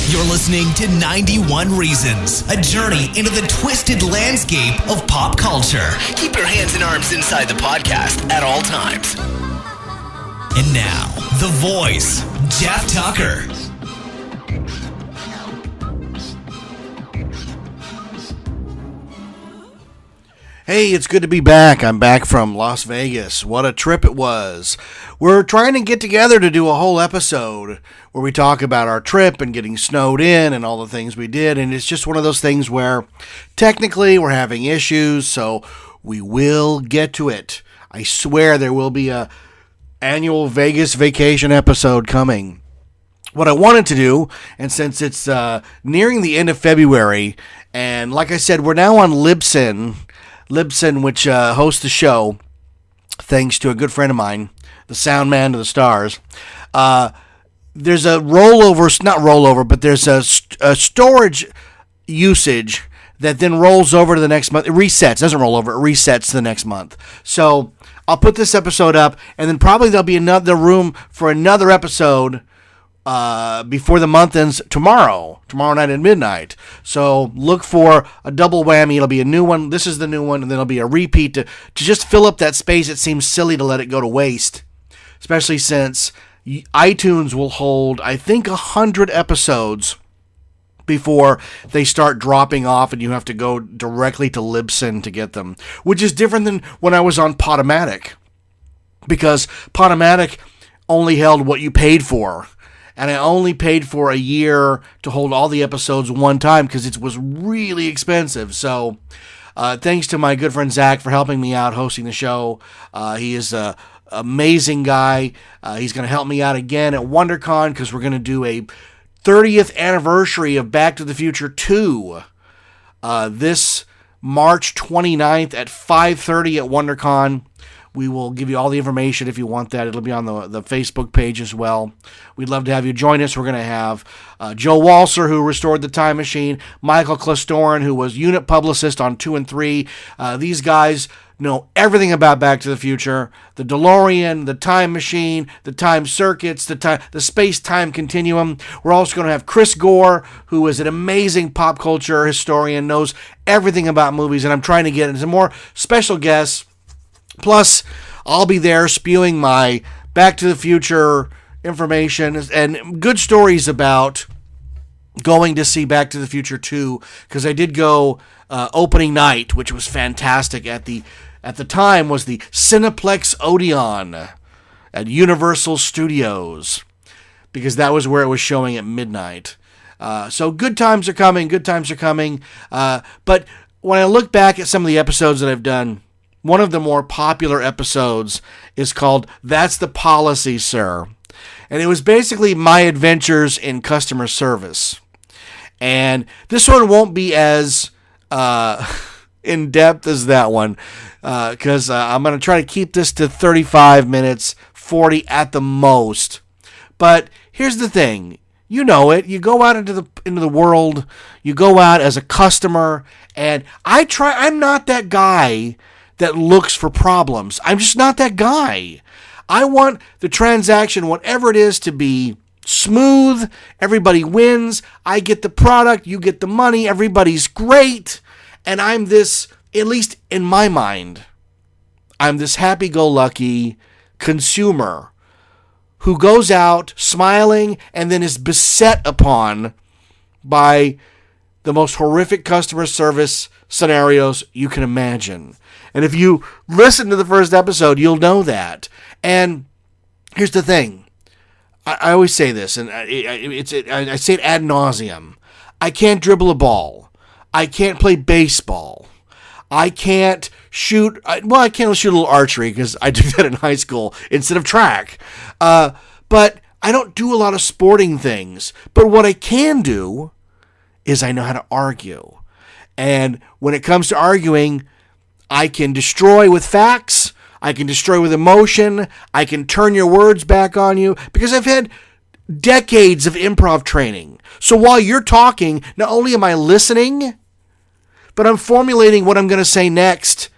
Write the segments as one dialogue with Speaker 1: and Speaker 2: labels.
Speaker 1: You're listening to 91 Reasons, a journey into the twisted landscape of pop culture. Keep your hands and arms inside the podcast at all times. And now, the voice, Jeff Tucker.
Speaker 2: Hey, it's good to be back. I'm back from Las Vegas. What a trip it was. We're trying to get together to do a whole episode where we talk about our trip and getting snowed in and all the things we did. And it's just one of those things where technically we're having issues, so we will get to it. I swear there will be a annual Vegas vacation episode coming. What I wanted to do, and since it's nearing the end of February, and like I said, we're now on Libsyn, which hosts the show, thanks to a good friend of mine, the sound man to the stars. There's a there's a storage usage that then rolls over to the next month. It resets, doesn't roll over, it resets to the next month. So I'll put this episode up, and then probably there'll be another room for another episode before the month ends tomorrow night at midnight. So look for a double whammy. It'll be a new one. This is the new one, and then it'll be a repeat to just fill up that space. It seems silly to let it go to waste, especially since iTunes will hold, I think, 100 episodes before they start dropping off and you have to go directly to Libsyn to get them, which is different than when I was on Podomatic, because Podomatic only held what you paid for. And I only paid for a year to hold all the episodes one time because it was really expensive. So thanks to my good friend Zach for helping me out hosting the show. He is an amazing guy. He's going to help me out again at WonderCon because we're going to do a 30th anniversary of Back to the Future 2 this March 29th at 5:30 at WonderCon. We will give you all the information if you want that. It'll be on the Facebook page as well. We'd love to have you join us. We're going to have Joe Walser, who restored the time machine, Michael Klestorin, who was unit publicist on 2 and 3. These guys know everything about Back to the Future, the DeLorean, the time machine, the time circuits, the space-time continuum. We're also going to have Chris Gore, who is an amazing pop culture historian, knows everything about movies, and I'm trying to get into some more special guests. Plus, I'll be there spewing my Back to the Future information and good stories about going to see Back to the Future 2, because I did go opening night, which was fantastic. At the time was the Cineplex Odeon at Universal Studios, because that was where it was showing at midnight. So good times are coming. But when I look back at some of the episodes that I've done, one of the more popular episodes is called That's the Policy, Sir. And it was basically my adventures in customer service. And this one won't be as in-depth as that one, because I'm going to try to keep this to 35 minutes, 40 at the most. But here's the thing. You know it. You go out into the world. You go out as a customer. And I'm not that guy that looks for problems. I'm just not that guy. I want the transaction, whatever it is, to be smooth. Everybody wins. I get the product. You get the money. Everybody's great. And I'm this, at least in my mind, I'm this happy-go-lucky consumer who goes out smiling and then is beset upon by the most horrific customer service scenarios you can imagine. And if you listen to the first episode, you'll know that. And here's the thing. I always say this, and I say it ad nauseum. I can't dribble a ball. I can't play baseball. I can't shoot. I can't shoot a little archery because I did that in high school instead of track. But I don't do a lot of sporting things. But what I can do is I know how to argue. And when it comes to arguing, I can destroy with facts. I can destroy with emotion. I can turn your words back on you because I've had decades of improv training. So while you're talking, not only am I listening, but I'm formulating what I'm going to say next.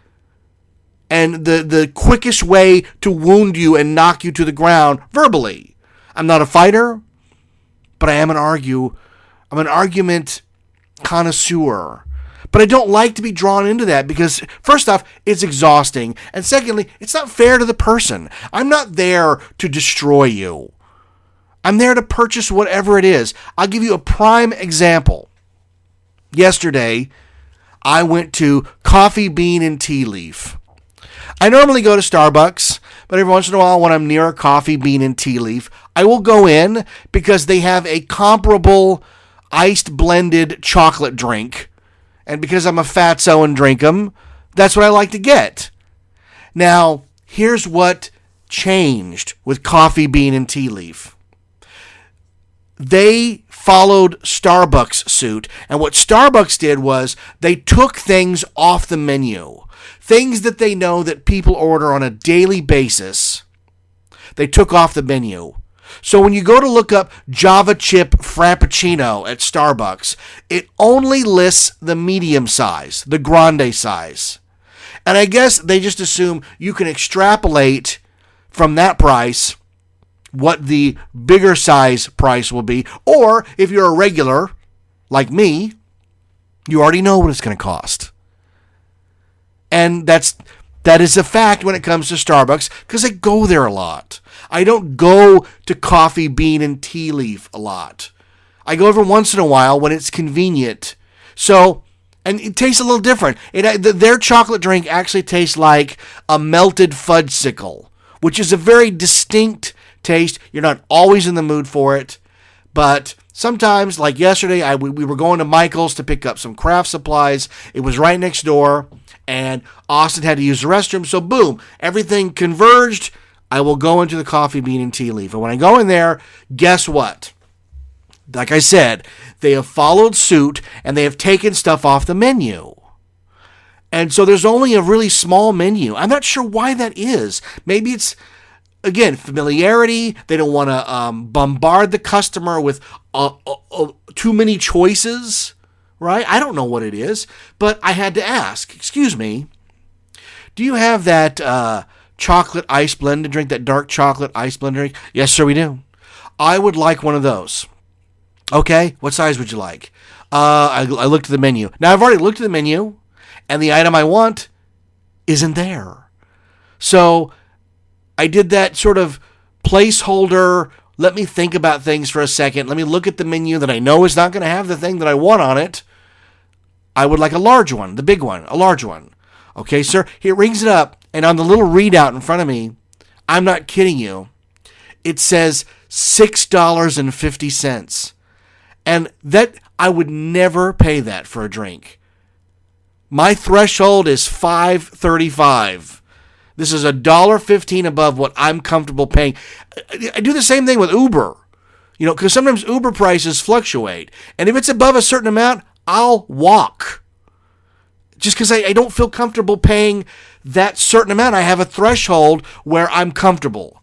Speaker 2: And the quickest way to wound you and knock you to the ground verbally. I'm not a fighter, but I am an I'm an argument connoisseur. But I don't like to be drawn into that because, first off, it's exhausting. And secondly, it's not fair to the person. I'm not there to destroy you. I'm there to purchase whatever it is. I'll give you a prime example. Yesterday, I went to Coffee Bean and Tea Leaf. I normally go to Starbucks, but every once in a while when I'm near a Coffee Bean and Tea Leaf, I will go in because they have a comparable iced blended chocolate drink. And because I'm a fatso and drink them, that's what I like to get. Now, here's what changed with Coffee Bean and Tea Leaf. They followed Starbucks' suit, and what Starbucks did was they took things off the menu. Things that they know that people order on a daily basis, they took off the menu. So when you go to look up Java Chip Frappuccino at Starbucks, it only lists the medium size, the grande size. And I guess they just assume you can extrapolate from that price what the bigger size price will be. Or if you're a regular, like me, you already know what it's going to cost. And that is a fact when it comes to Starbucks because I go there a lot. I don't go to Coffee Bean and Tea Leaf a lot. I go every once in a while when it's convenient. So, and it tastes a little different. Their chocolate drink actually tastes like a melted fudgesicle, which is a very distinct taste. You're not always in the mood for it, but sometimes, like yesterday, we were going to Michael's to pick up some craft supplies. It was right next door, and Austin had to use the restroom, so boom, everything converged. I will go into the Coffee Bean and Tea Leaf. And when I go in there, guess what? Like I said, they have followed suit and they have taken stuff off the menu. And so there's only a really small menu. I'm not sure why that is. Maybe it's, again, familiarity. They don't want to bombard the customer with too many choices, right? I don't know what it is, but I had to ask, excuse me, do you have that chocolate ice blended drink, that dark chocolate ice blended drink? Yes, sir, we do. I would like one of those. Okay, what size would you like? I looked at the menu. Now, I've already looked at the menu, and the item I want isn't there. So I did that sort of placeholder, let me think about things for a second. Let me look at the menu that I know is not going to have the thing that I want on it. I would like a large one, the big one, a large one. Okay, sir, he rings it up, and on the little readout in front of me, I'm not kidding you, it says $6.50. And that, I would never pay that for a drink. My threshold is $5.35. This is $1.15 above what I'm comfortable paying. I do the same thing with Uber, because sometimes Uber prices fluctuate. And if it's above a certain amount, I'll walk. Just because I don't feel comfortable paying that certain amount. I have a threshold where I'm comfortable.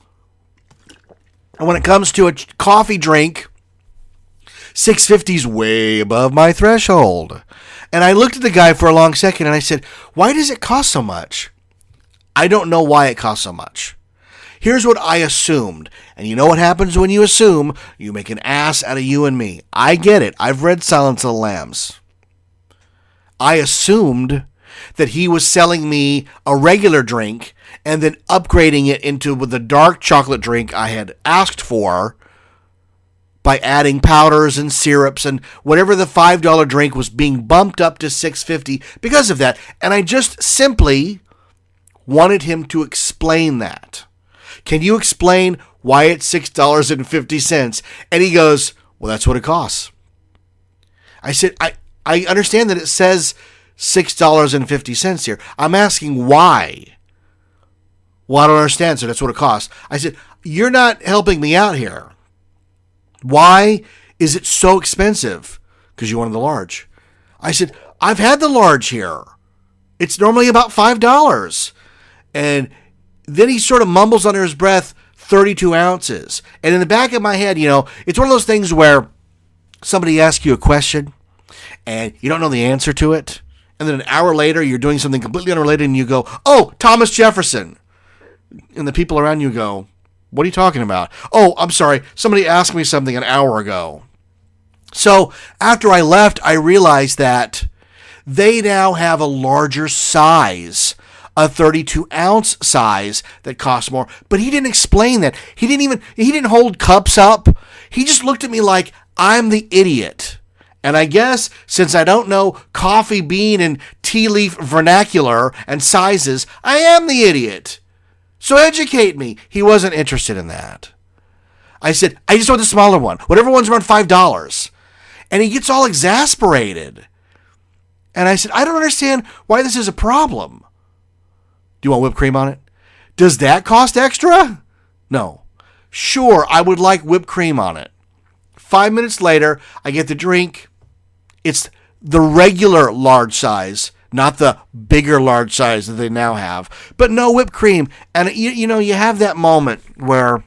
Speaker 2: And when it comes to a coffee drink, $6.50 is way above my threshold. And I looked at the guy for a long second and I said, why does it cost so much? I don't know why it costs so much. Here's what I assumed. And you know what happens when you assume? You make an ass out of you and me. I get it. I've read Silence of the Lambs. I assumed that he was selling me a regular drink and then upgrading it into the dark chocolate drink I had asked for by adding powders and syrups and whatever the $5 drink was being bumped up to $6.50 because of that. And I just simply wanted him to explain that. Can you explain why it's $6.50? And he goes, well, that's what it costs. I said, I understand that it says $6.50 here. I'm asking why. Well, I don't understand, so that's what it costs. I said, you're not helping me out here. Why is it so expensive? Because you wanted the large. I said, I've had the large here. It's normally about $5. And then he sort of mumbles under his breath, 32 ounces. And in the back of my head, it's one of those things where somebody asks you a question and you don't know the answer to it. And then an hour later, you're doing something completely unrelated and you go, oh, Thomas Jefferson. And the people around you go, what are you talking about? Oh, I'm sorry. Somebody asked me something an hour ago. So after I left, I realized that they now have a larger size, a 32-ounce size that costs more. But he didn't explain that. He didn't hold cups up. He just looked at me like I'm the idiot. And I guess since I don't know coffee bean and tea leaf vernacular and sizes, I am the idiot. So educate me. He wasn't interested in that. I said, I just want the smaller one. Whatever one's around $5. And he gets all exasperated. And I said, I don't understand why this is a problem. Do you want whipped cream on it? Does that cost extra? No. Sure, I would like whipped cream on it. 5 minutes later, I get the drink. It's the regular large size, not the bigger large size that they now have, but no whipped cream. And you have that moment where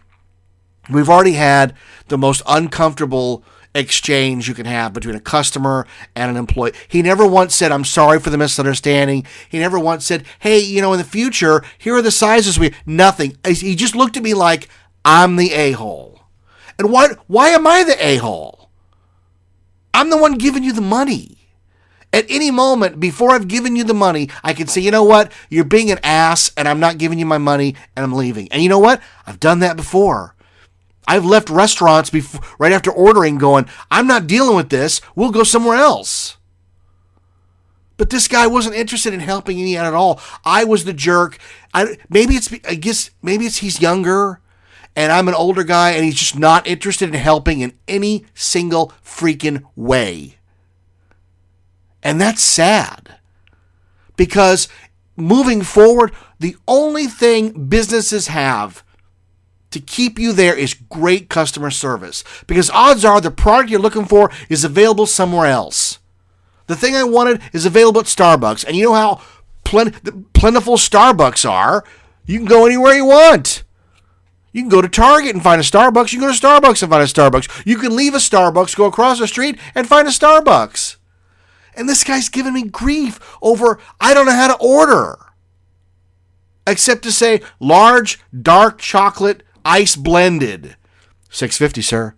Speaker 2: we've already had the most uncomfortable exchange you can have between a customer and an employee. He never once said, I'm sorry for the misunderstanding. He never once said, hey, in the future, here are the sizes nothing. He just looked at me like I'm the a-hole. And why am I the a-hole? I'm the one giving you the money. At any moment, before I've given you the money, I can say, you know what? You're being an ass, and I'm not giving you my money, and I'm leaving. And you know what? I've done that before. I've left restaurants right after ordering going, I'm not dealing with this. We'll go somewhere else. But this guy wasn't interested in helping me out at all. I was the jerk. Maybe it's he's younger and I'm an older guy and he's just not interested in helping in any single freaking way. And that's sad. Because moving forward, the only thing businesses have to keep you there is great customer service. Because odds are the product you're looking for is available somewhere else. The thing I wanted is available at Starbucks. And you know how plentiful Starbucks are. You can go anywhere you want. You can go to Target and find a Starbucks. You can go to Starbucks and find a Starbucks. You can leave a Starbucks, go across the street, and find a Starbucks. And this guy's giving me grief over I don't know how to order. Except to say, large, dark chocolate, ice blended. $6.50, sir.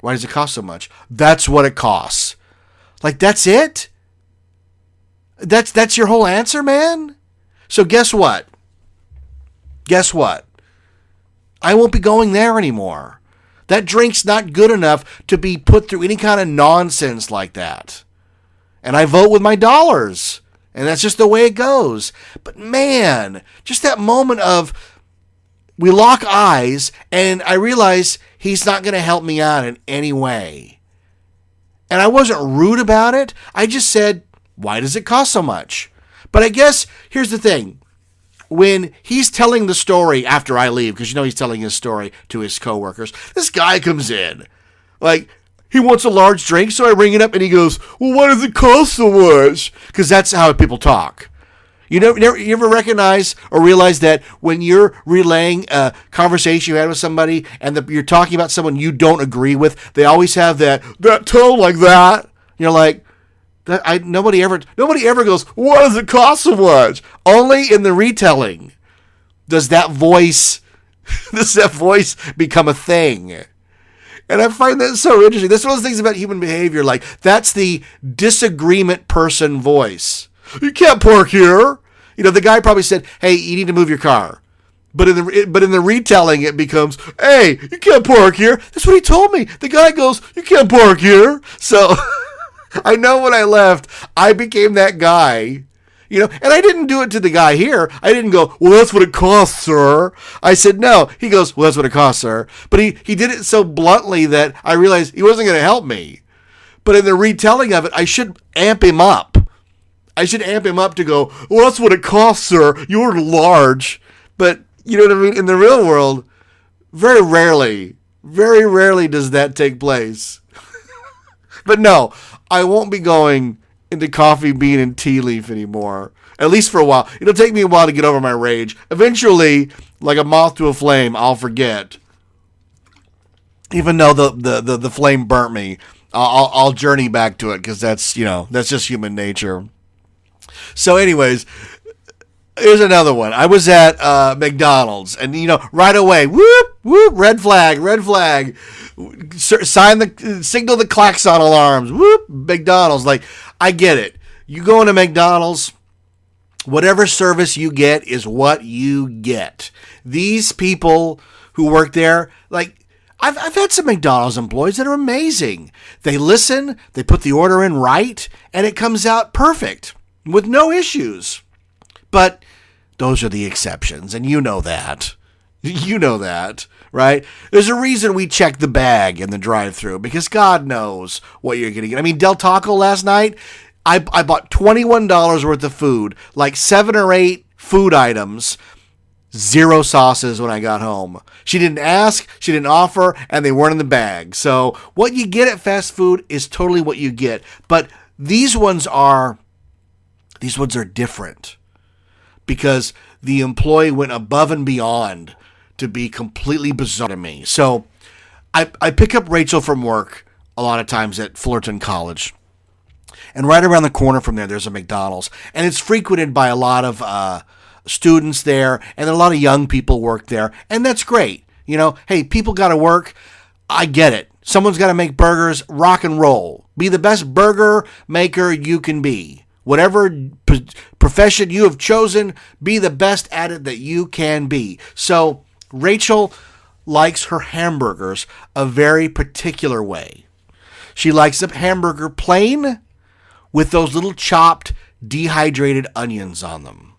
Speaker 2: Why does it cost so much? That's what it costs. Like, that's it? That's your whole answer, man? So guess what? I won't be going there anymore. That drink's not good enough to be put through any kind of nonsense like that. And I vote with my dollars. And that's just the way it goes. But man, just that moment of we lock eyes and I realize he's not going to help me out in any way. And I wasn't rude about it. I just said, why does it cost so much? But I guess here's the thing. When he's telling the story after I leave, because he's telling his story to his coworkers, this guy comes in. Like, he wants a large drink, so I ring it up, and he goes, well, why does it cost so much? Because that's how people talk. You ever recognize or realize that when you're relaying a conversation you had with somebody, and you're talking about someone you don't agree with, they always have that tone like that. You're like, nobody ever goes, why does it cost so much? Only in the retelling does that voice become a thing. And I find that so interesting. That's one of those things about human behavior. Like, that's the disagreement person voice. You can't park here. The guy probably said, hey, you need to move your car. But in the retelling, it becomes, hey, you can't park here. That's what he told me. The guy goes, you can't park here. So I know when I left, I became that guy. And I didn't do it to the guy here. I didn't go, well, that's what it costs, sir. I said, no. He goes, well, that's what it costs, sir. But he did it so bluntly that I realized he wasn't going to help me. But in the retelling of it, I should amp him up. I should amp him up to go, well, that's what it costs, sir. You're large. But, you know what I mean? In the real world, very rarely does that take place. But no, I won't be going into coffee bean and tea leaf anymore. At least for a while. It'll take me a while to get over my rage. Eventually, like a moth to a flame, I'll forget. Even though the flame burnt me, I'll journey back to it because that's just human nature. So anyways, here's another one. I was at McDonald's and right away, whoop, Whoop, red flag, red flag. Signal the klaxon alarms. Whoop, McDonald's. Like, I get it. You go into McDonald's, whatever service you get is what you get. These people who work there, like, I've had some McDonald's employees that are amazing. They listen, they put the order in right, and it comes out perfect with no issues. But those are the exceptions, and you know that. You know that, right? There's a reason we check the bag in the drive-thru, because God knows what you're going to get. I mean, Del Taco last night, I bought $21 worth of food, like 7 or 8 food items, 0 sauces when I got home. She didn't ask, she didn't offer, and they weren't in the bag. So what you get at fast food is totally what you get. But these ones are different because the employee went above and beyond to be completely bizarre to me. So I pick up Rachel from work a lot of times at Fullerton College. And right around the corner from there's a McDonald's. And it's frequented by a lot of students there, and a lot of young people work there, and that's great. You know, hey, people got to work. I get it. Someone's got to make burgers. Rock and roll. Be the best burger maker you can be. Whatever profession you have chosen, be the best at it that you can be. So Rachel likes her hamburgers a very particular way. She likes a hamburger plain with those little chopped, dehydrated onions on them.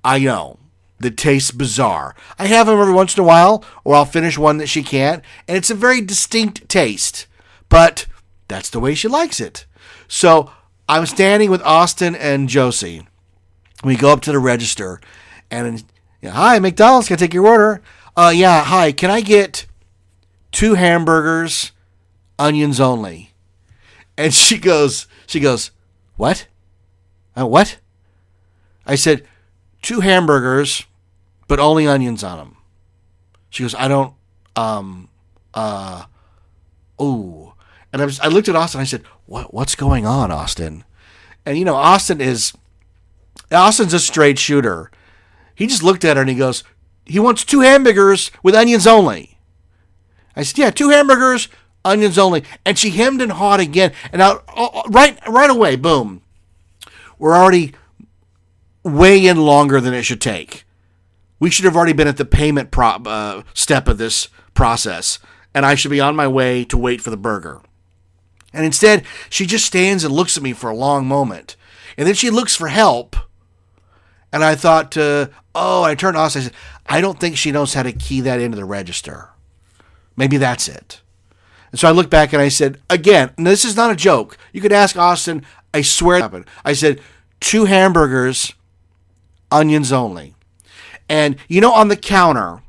Speaker 2: I know, that tastes bizarre. I have them every once in a while, or I'll finish one that she can't, and it's a very distinct taste, but that's the way she likes it. So I'm standing with Austin and Josie. We go up to the register, and hi, McDonald's, can I take your order? Yeah, hi, can I get 2 hamburgers, onions only? And she goes, what? What? I said, 2 hamburgers, but only onions on them. She goes, I don't, ooh. And I looked at Austin, I said, what's going on, Austin? And, you know, Austin's a straight shooter. He just looked at her and he goes, he wants 2 hamburgers with onions only. I said, yeah, 2 hamburgers, onions only. And she hemmed and hawed again. And now, right away, boom. We're already way in longer than it should take. We should have already been at the payment step of this process, and I should be on my way to wait for the burger. And instead, she just stands and looks at me for a long moment, and then she looks for help. And I thought, I turned to Austin. I said, I don't think she knows how to key that into the register. Maybe that's it. And so I looked back and I said, again, and this is not a joke. You could ask Austin. I swear it happened. I said, 2 hamburgers, onions only. And, you know, on the counter,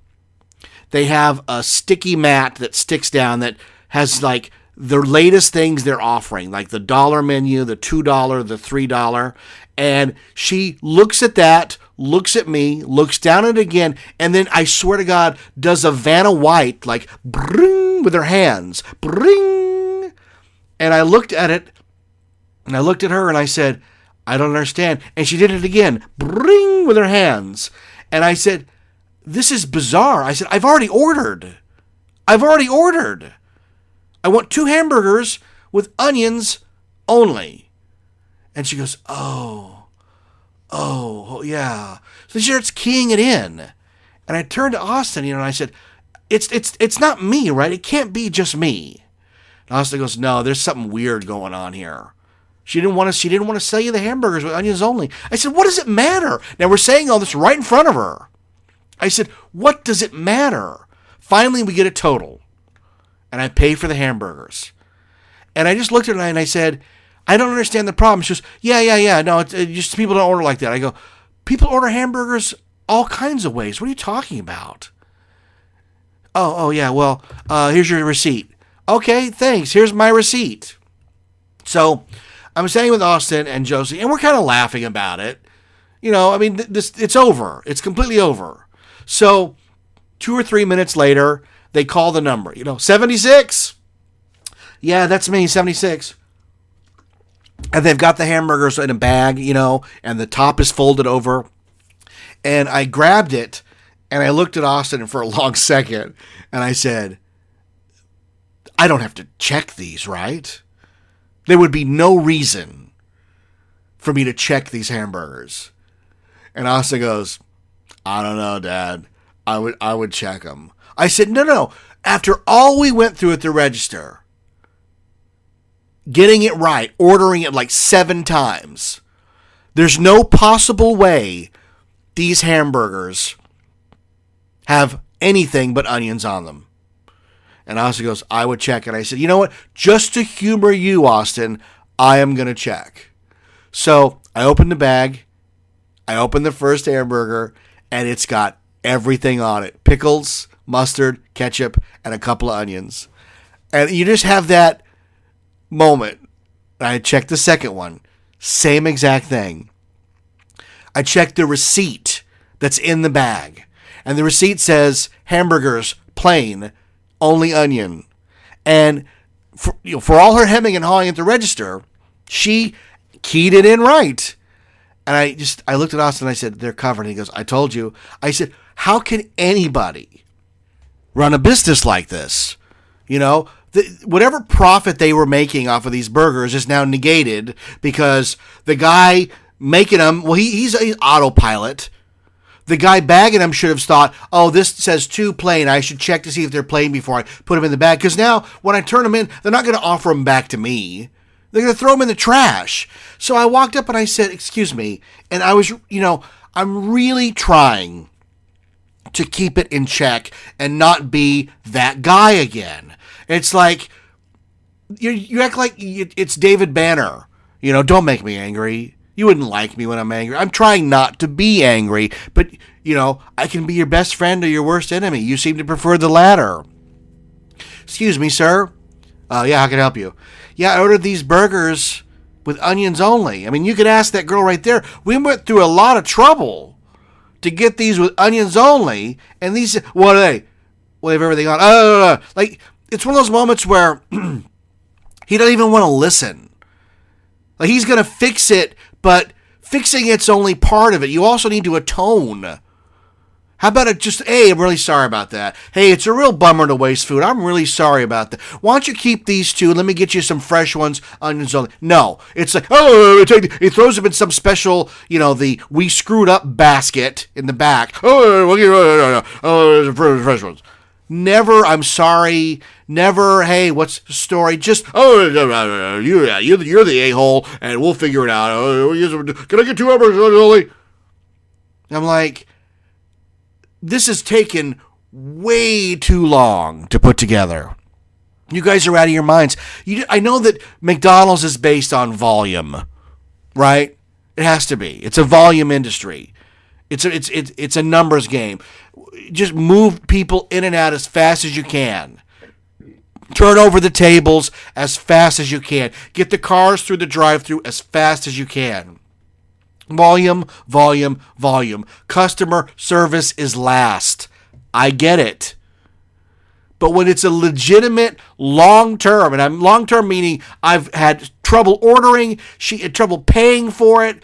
Speaker 2: they have a sticky mat that sticks down that has, like, the latest things they're offering, like the $1 menu, the $2, the $3. And she looks at that, looks at me, looks down at it again, and then, I swear to God, does a Vanna White, like, bring, with her hands. Bring. And I looked at it, and I looked at her, and I said, I don't understand. And she did it again. Bring, with her hands. And I said, this is bizarre. I said, I've already ordered. I want 2 hamburgers with onions only. And she goes, oh, yeah. So she starts keying it in. And I turned to Austin, and I said, it's not me, right? It can't be just me. And Austin goes, no, there's something weird going on here. She didn't want to sell you the hamburgers with onions only. I said, what does it matter? Now, we're saying all this right in front of her. I said, what does it matter? Finally, we get a total. And I pay for the hamburgers. And I just looked at her and I said, I don't understand the problem. She goes, yeah. No, it's just people don't order like that. I go, people order hamburgers all kinds of ways. What are you talking about? Oh yeah, well, here's your receipt. Okay, thanks. Here's my receipt. So I'm staying with Austin and Josie, and we're kind of laughing about it. You know, I mean, it's over. It's completely over. So 2 or 3 minutes later, they call the number. 76? Yeah, that's me, 76. And they've got the hamburgers in a bag, and the top is folded over. And I grabbed it, And I looked at Austin for a long second, and I said, I don't have to check these, right? There would be no reason for me to check these hamburgers. And Austin goes, I don't know, Dad. I would check them. I said, no. After all we went through at the register, getting it right, ordering it like 7 times, there's no possible way these hamburgers have anything but onions on them. And Austin goes, I would check it. I said, you know what? Just to humor you, Austin, I am going to check. So I opened the bag. I opened the first hamburger, and it's got everything on it. Pickles, mustard, ketchup, and a couple of onions. And you just have that moment. I checked the second one. Same exact thing. I checked the receipt that's in the bag. And the receipt says hamburgers, plain, only onion. And for all her hemming and hawing at the register, she keyed it in right. And I looked at Austin and I said, they're covered. And he goes, I told you. I said, how can anybody run a business like this? You know, whatever profit they were making off of these burgers is now negated because the guy making them, well, he's autopilot. The guy bagging them should have thought, oh, this says 2 plain. I should check to see if they're plain before I put them in the bag. Because now, when I turn them in, they're not going to offer them back to me. They're going to throw them in the trash. So I walked up and I said, excuse me. And I was, I'm really trying to keep it in check and not be that guy again. It's like, you act like it's David Banner. Don't make me angry. You wouldn't like me when I'm angry. I'm trying not to be angry, but, I can be your best friend or your worst enemy. You seem to prefer the latter. Excuse me, sir. Yeah, how can I help you? Yeah, I ordered these burgers with onions only. I mean, you could ask that girl right there. We went through a lot of trouble to get these with onions only, and these, what are they? Well, they have everything on. Like, it's one of those moments where he doesn't even want to listen. Like, he's going to fix it, but fixing it's only part of it. You also need to atone. How about it just, hey, I'm really sorry about that. Hey, it's a real bummer to waste food. I'm really sorry about that. Why don't you keep these 2? Let me get you some fresh ones, onions only. No. It's like, he throws them in some special, the we screwed up basket in the back. Fresh ones. Never, I'm sorry. Never, hey, what's the story? Just, you're the a-hole, and we'll figure it out. Can I get 2 hamburgers only? I'm like, this has taken way too long to put together. You guys are out of your minds. I know that McDonald's is based on volume, right? It has to be. It's a volume industry. It's a numbers game. Just move people in and out as fast as you can. Turn over the tables as fast as you can. Get the cars through the drive-thru as fast as you can. Volume, volume, volume. Customer service is last. I get it. But when it's a legitimate long-term, and I'm long-term meaning I've had trouble ordering, she had trouble paying for it,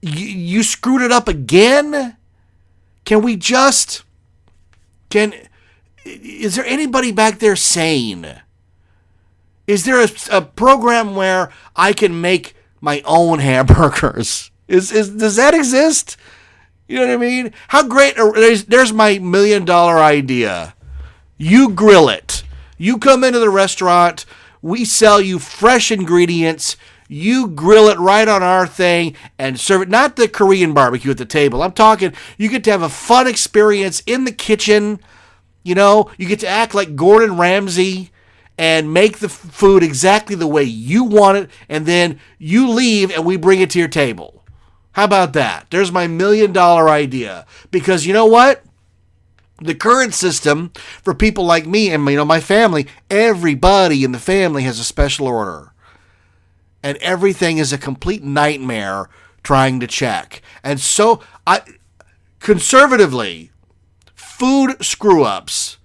Speaker 2: you screwed it up again? Is there anybody back there sane? Is there a program where I can make my own hamburgers? Does that exist? You know what I mean? How great, there's my $1 million idea. You grill it. You come into the restaurant, we sell you fresh ingredients, you grill it right on our thing and serve it, not the Korean barbecue at the table. I'm talking, you get to have a fun experience in the kitchen. You get to act like Gordon Ramsay and make the food exactly the way you want it, and then you leave and we bring it to your table. How about that? There's my $1 million idea. Because you know what? The current system for people like me and my family, everybody in the family has a special order. And everything is a complete nightmare trying to check. And so, conservatively, food screw-ups,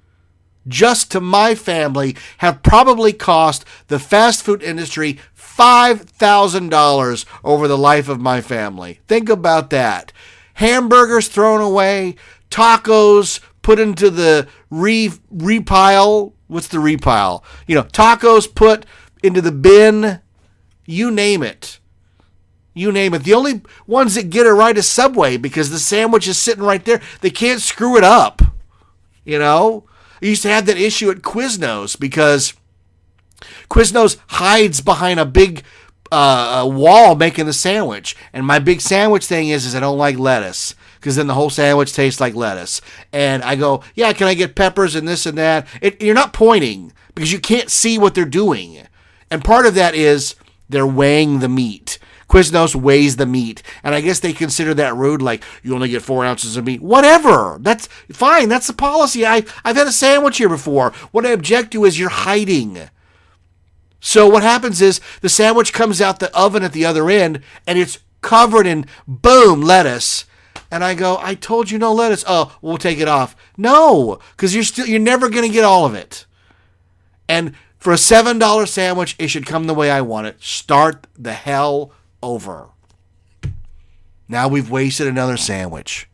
Speaker 2: just to my family, have probably cost the fast food industry $5,000 over the life of my family. Think about that. Hamburgers thrown away, tacos put into the repile. What's the repile? Tacos put into the bin. You name it. You name it. The only ones that get it right is Subway, because the sandwich is sitting right there. They can't screw it up. I used to have that issue at Quiznos, because Quiznos hides behind a big wall making the sandwich. And my big sandwich thing is I don't like lettuce, because then the whole sandwich tastes like lettuce. And I go, yeah, can I get peppers and this and that? You're not pointing, because you can't see what they're doing. And part of that is they're weighing the meat. Quiznos weighs the meat, and I guess they consider that rude, like, you only get 4 ounces of meat. Whatever. That's fine. That's the policy. I've had a sandwich here before. What I object to is you're hiding. So what happens is the sandwich comes out the oven at the other end, and it's covered in, boom, lettuce. And I go, I told you no lettuce. Oh, we'll take it off. No, because you're never going to get all of it. And for a $7 sandwich, it should come the way I want it. Start the hell over. Now we've wasted another sandwich.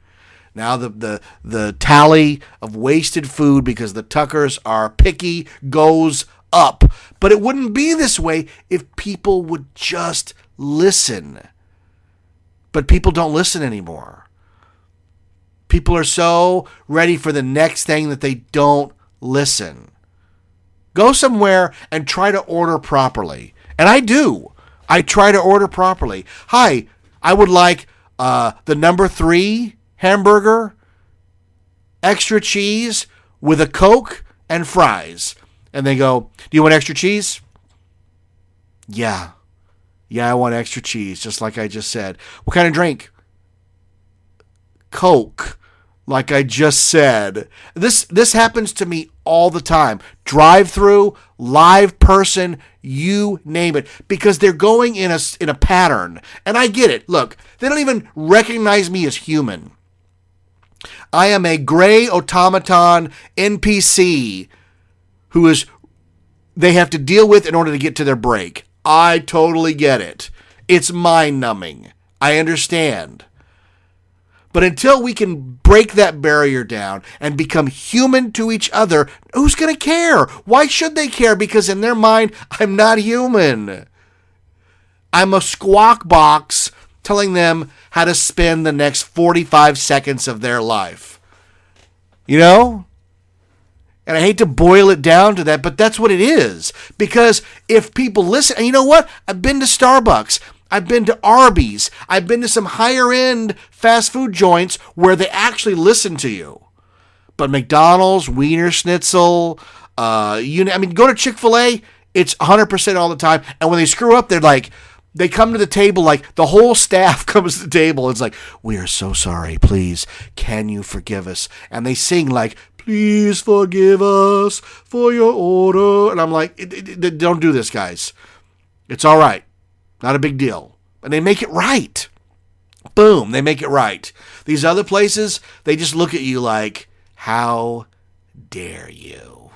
Speaker 2: Now the tally of wasted food, because the Tuckers are picky, goes up. But it wouldn't be this way if people would just listen. But people don't listen anymore. People are so ready for the next thing that they don't listen. Go somewhere and try to order properly. And I do. I try to order properly. Hi, I would like the number 3 hamburger, extra cheese with a Coke and fries. And they go, do you want extra cheese? Yeah. Yeah, I want extra cheese, just like I just said. What kind of drink? Coke, like I just said. This happens to me all the time. Drive-through, live person, you name it, because they're going in a pattern. And I get it. Look, they don't even recognize me as human. I am a gray automaton NPC they have to deal with in order to get to their break. I totally get it. It's mind-numbing. I understand. But until we can break that barrier down and become human to each other, who's going to care? Why should they care? Because in their mind, I'm not human. I'm a squawk box telling them how to spend the next 45 seconds of their life. And I hate to boil it down to that, but that's what it is. Because if people listen, and you know what? I've been to Starbucks. I've been to Arby's. I've been to some higher-end fast food joints where they actually listen to you. But McDonald's, Wiener Schnitzel, go to Chick-fil-A, it's 100% all the time. And when they screw up, they come to the table, like the whole staff comes to the table. It's like, we are so sorry. Please, can you forgive us? And they sing like, please forgive us for your order. And I'm like, don't do this, guys. It's all right. Not a big deal. And they make it right. Boom, they make it right. These other places, they just look at you like, how dare you?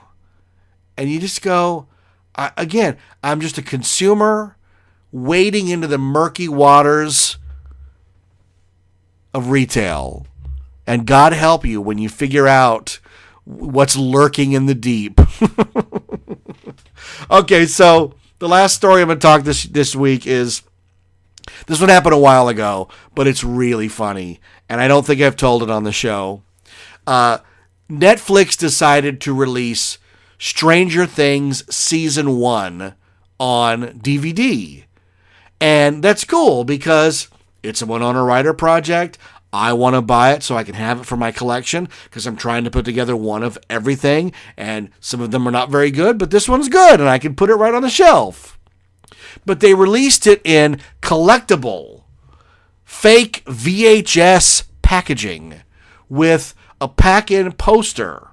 Speaker 2: And you just go, I'm just a consumer wading into the murky waters of retail. And God help you when you figure out what's lurking in the deep. Okay, so the last story I'm going to talk this week is, this one happened a while ago, but it's really funny, and I don't think I've told it on the show. Netflix decided to release Stranger Things Season 1 on DVD. And that's cool because it's a Winona Ryder project. I want to buy it so I can have it for my collection because I'm trying to put together one of everything, and some of them are not very good, but this one's good, and I can put it right on the shelf. But they released it in collectible, fake VHS packaging with a pack-in poster.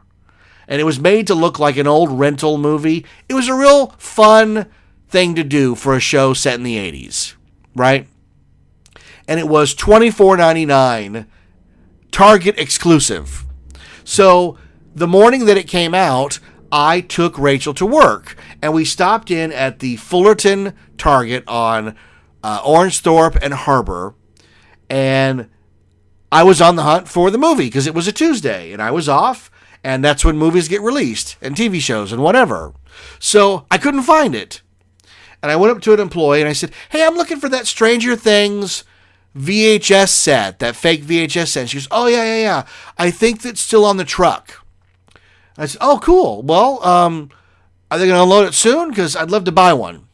Speaker 2: And it was made to look like an old rental movie. It was a real fun thing to do for a show set in the 80s, right? And it was $24.99 Target exclusive. So the morning that it came out, I took Rachel to work, and we stopped in at the Fullerton Target on Orangethorpe and Harbor, and I was on the hunt for the movie because it was a Tuesday and I was off, and that's when movies get released and TV shows and whatever. So I couldn't find it. And I went up to an employee and I said, hey, I'm looking for that Stranger Things VHS set, that fake VHS set. And she goes, oh, yeah. I think that's still on the truck. I said, oh, cool. Well, are they going to unload it soon? Because I'd love to buy one.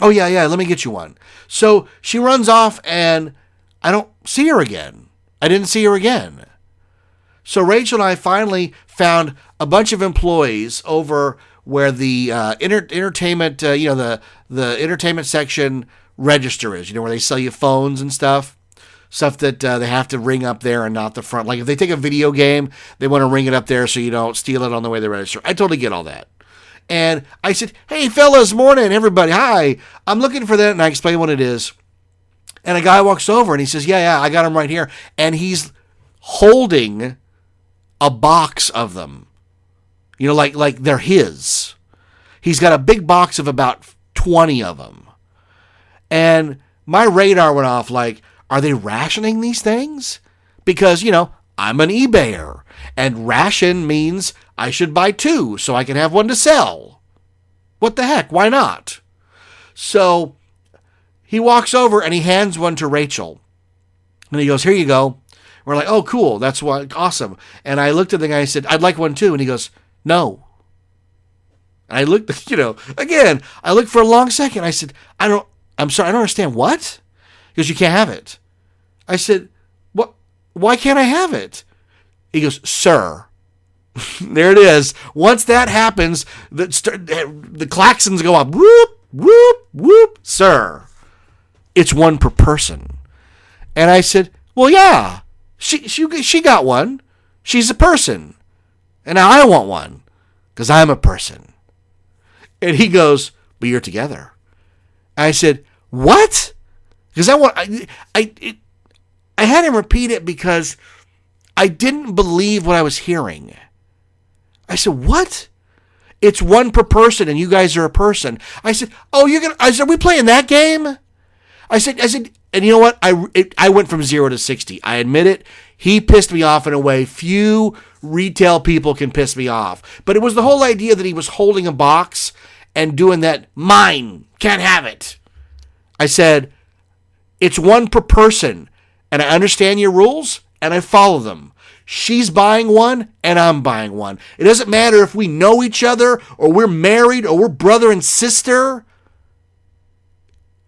Speaker 2: Oh, yeah, let me get you one. So she runs off and I don't see her again. I didn't see her again. So Rachel and I finally found a bunch of employees over where the entertainment, the entertainment section register is, where they sell you phones and stuff that they have to ring up there and not the front. Like if they take a video game, they want to ring it up there so you don't steal it on the way they register. I totally get all that. And I said, hey, fellas, morning, everybody. Hi, I'm looking for that. And I explain what it is. And a guy walks over and he says, yeah, I got him right here. And he's holding a box of them. Like they're his. He's got a big box of about 20 of them. And my radar went off like, are they rationing these things? Because, I'm an eBayer. And ration means I should buy 2 so I can have one to sell. What the heck? Why not? So he walks over and he hands one to Rachel. And he goes, here you go. We're like, oh, cool. That's awesome. And I looked at the guy and I said, I'd like one too. And he goes, no. And I looked, again, I looked for a long second. I said, I'm sorry, I don't understand. What? He goes, you can't have it. I said, what? Why can't I have it? He goes, sir. There it is. Once that happens, the klaxons go up. Whoop, whoop, whoop, sir. It's one per person. And I said, well, yeah, she got one. She's a person. And now I want one because I'm a person. And he goes, but you're together. I said, what? Because I had him repeat it because I didn't believe what I was hearing. I said, what? It's one per person and you guys are a person. I said, oh, are we playing that game? I said, and you know what? I went from 0 to 60. I admit it. He pissed me off in a way few retail people can piss me off. But it was the whole idea that he was holding a box and doing that, mine, can't have it. I said, it's one per person, and I understand your rules, and I follow them. She's buying one, and I'm buying one. It doesn't matter if we know each other, or we're married, or we're brother and sister.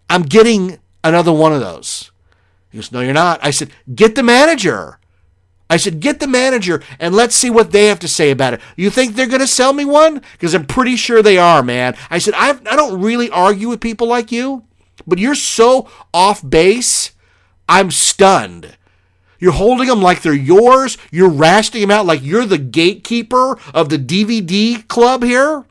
Speaker 2: I'm getting another one of those. He goes, no, you're not. I said, get the manager. Get the manager, and let's see what they have to say about it. You think they're going to sell me one? Because I'm pretty sure they are, man. I said, I don't really argue with people like you, but you're so off base, I'm stunned. You're holding them like they're yours. You're rationing them out like you're the gatekeeper of the DVD club here.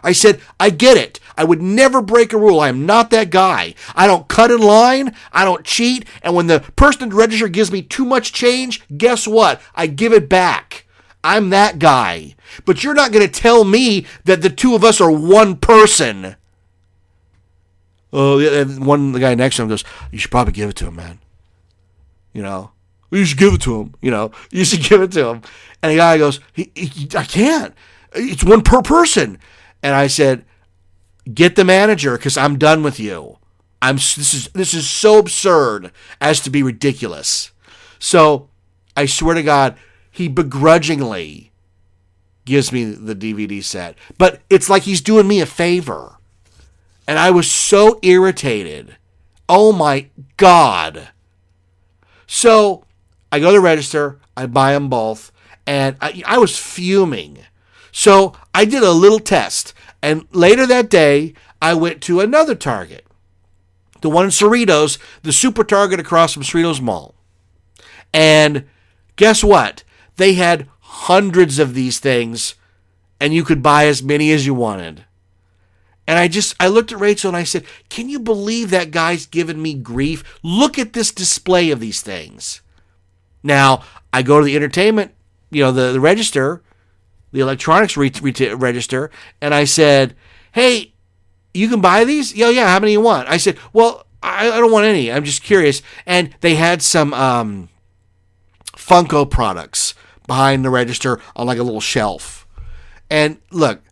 Speaker 2: I said, I get it. I would never break a rule. I am not that guy. I don't cut in line. I don't cheat. And when the person at the register gives me too much change, guess what? I give it back. I'm that guy. But you're not going to tell me that the two of us are one person. Oh, yeah, and the guy next to him goes, you should probably give it to him, man. You should give it to him. You should give it to him. And the guy goes, I can't. It's one per person. And I said, get the manager because I'm done with you. This is so absurd as to be ridiculous. So I swear to God, he begrudgingly gives me the DVD set. But it's like he's doing me a favor. And I was so irritated. Oh my God. So I go to the register, I buy them both, and I was fuming. So I did a little test, and later that day, I went to another Target, the one in Cerritos, the Super Target across from Cerritos Mall. And guess what? They had hundreds of these things, and you could buy as many as you wanted. And I looked at Rachel and I said, can you believe that guy's giving me grief? Look at this display of these things. Now, I go to the entertainment, the register, the electronics register, and I said, hey, you can buy these? Yeah, how many you want? I said, well, I don't want any. I'm just curious. And they had some Funko products behind the register on like a little shelf. And look,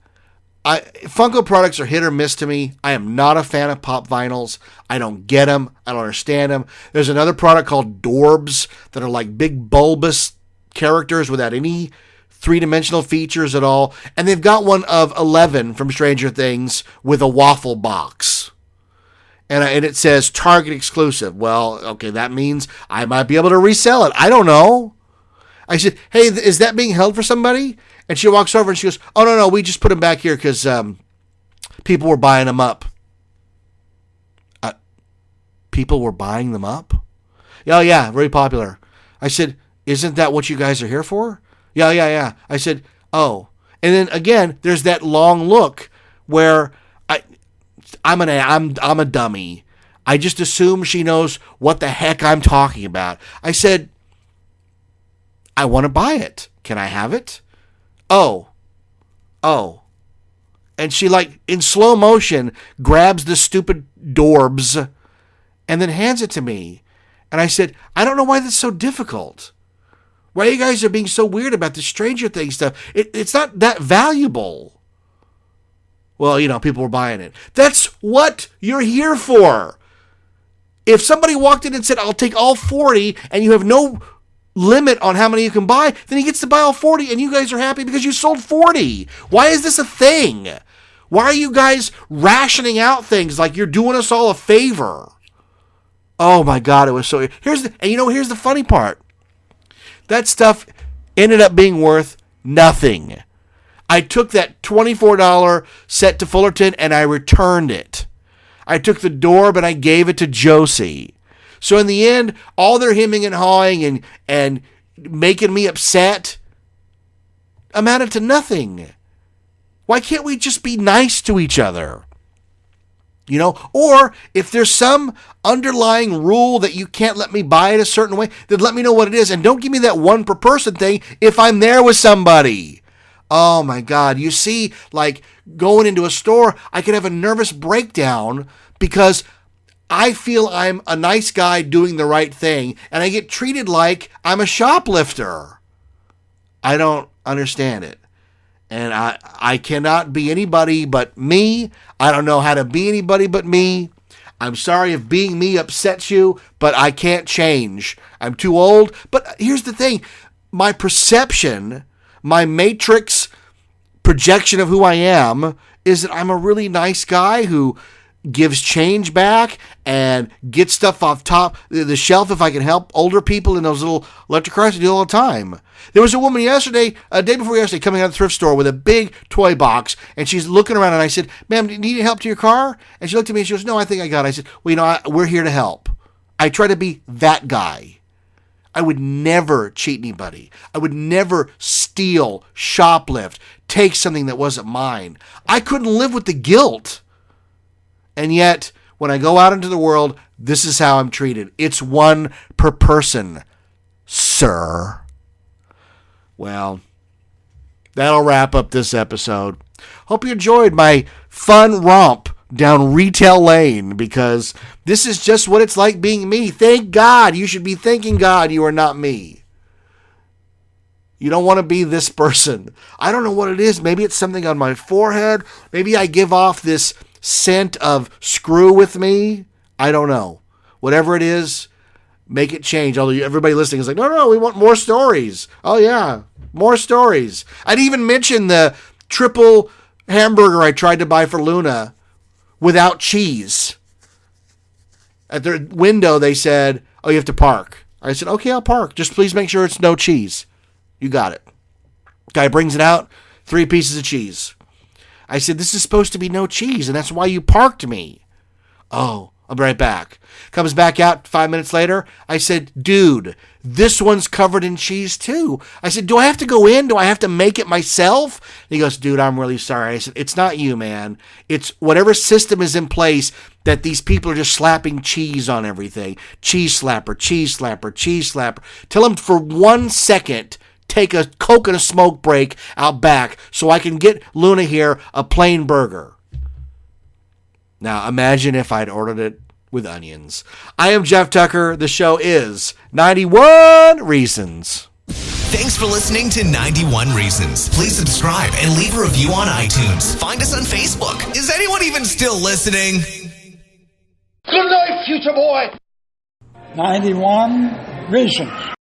Speaker 2: Funko products are hit or miss to me. I am not a fan of pop vinyls. I don't get them. I don't understand them. There's another product called Dorbs that are like big bulbous characters without any three-dimensional features at all. And they've got one of 11 from Stranger Things with a waffle box. And it says Target exclusive. Well, okay, that means I might be able to resell it. I don't know. I said, hey, is that being held for somebody? And she walks over and she goes, oh, no, we just put them back here because people were buying them up. People were buying them up? Oh, yeah, very popular. I said, isn't that what you guys are here for? Yeah. I said, oh. And then, again, there's that long look where I'm a dummy. I just assume she knows what the heck I'm talking about. I said, I want to buy it. Can I have it? Oh. And she, like, in slow motion, grabs the stupid Dorbs and then hands it to me. And I said, I don't know why that's so difficult. Why you guys are being so weird about the Stranger Things stuff. It's not that valuable. Well, people were buying it. That's what you're here for. If somebody walked in and said, I'll take all 40, and you have no limit on how many you can buy, then he gets to buy all 40, and you guys are happy because you sold 40. Why is this a thing? Why are you guys rationing out things like you're doing us all a favor? Oh my God, it was so... Here's the funny part. That stuff ended up being worth nothing. I took that $24 set to Fullerton and I returned it. I took the Dorb and I gave it to Josie. So in the end, all their hemming and hawing and making me upset amounted to nothing. Why can't we just be nice to each other? Or if there's some underlying rule that you can't let me buy it a certain way, then let me know what it is. And don't give me that one per person thing if I'm there with somebody. Oh my God. You see, like going into a store, I could have a nervous breakdown because I feel I'm a nice guy doing the right thing and I get treated like I'm a shoplifter. I don't understand it. And I cannot be anybody but me. I don't know how to be anybody but me. I'm sorry if being me upsets you, but I can't change. I'm too old. But here's the thing. My perception, my matrix projection of who I am is that I'm a really nice guy who gives change back and gets stuff off top the shelf if I can help older people in those little electric cars. I do all the time. There was a woman yesterday, a day before yesterday, coming out of the thrift store with a big toy box, and she's looking around, and I said, ma'am, do you need help to your car? And she looked at me, and she goes, no, I think I got it. I said, well, we're here to help. I try to be that guy. I would never cheat anybody. I would never steal, shoplift, take something that wasn't mine. I couldn't live with the guilt. And yet, when I go out into the world, this is how I'm treated. It's one per person, sir. Well, that'll wrap up this episode. Hope you enjoyed my fun romp down retail lane because this is just what it's like being me. Thank God. You should be thanking God you are not me. You don't want to be this person. I don't know what it is. Maybe it's something on my forehead. Maybe I give off this scent of screw with me. I don't know. Whatever it is, make it change. Although everybody listening is like, no, we want more stories. Oh, yeah, more stories. I'd even mention the triple hamburger I tried to buy for Luna without cheese. At their window, they said, oh, you have to park. I said, okay, I'll park. Just please make sure it's no cheese. You got it. Guy brings it out, 3 pieces of cheese. I said, this is supposed to be no cheese, and that's why you parked me. Oh, I'll be right back. Comes back out 5 minutes later. I said, dude, this one's covered in cheese too. I said, do I have to go in? Do I have to make it myself? And he goes, dude, I'm really sorry. I said, it's not you, man. It's whatever system is in place that these people are just slapping cheese on everything. Cheese slapper, cheese slapper, cheese slapper. Tell them for 1 second, take a Coke and a smoke break out back so I can get Luna here a plain burger. Now, imagine if I'd ordered it with onions. I am Jeff Tucker. The show is 91 Reasons.
Speaker 1: Thanks for listening to 91 Reasons. Please subscribe and leave a review on iTunes. Find us on Facebook. Is anyone even still listening?
Speaker 3: Good night, future boy.
Speaker 4: 91 Reasons.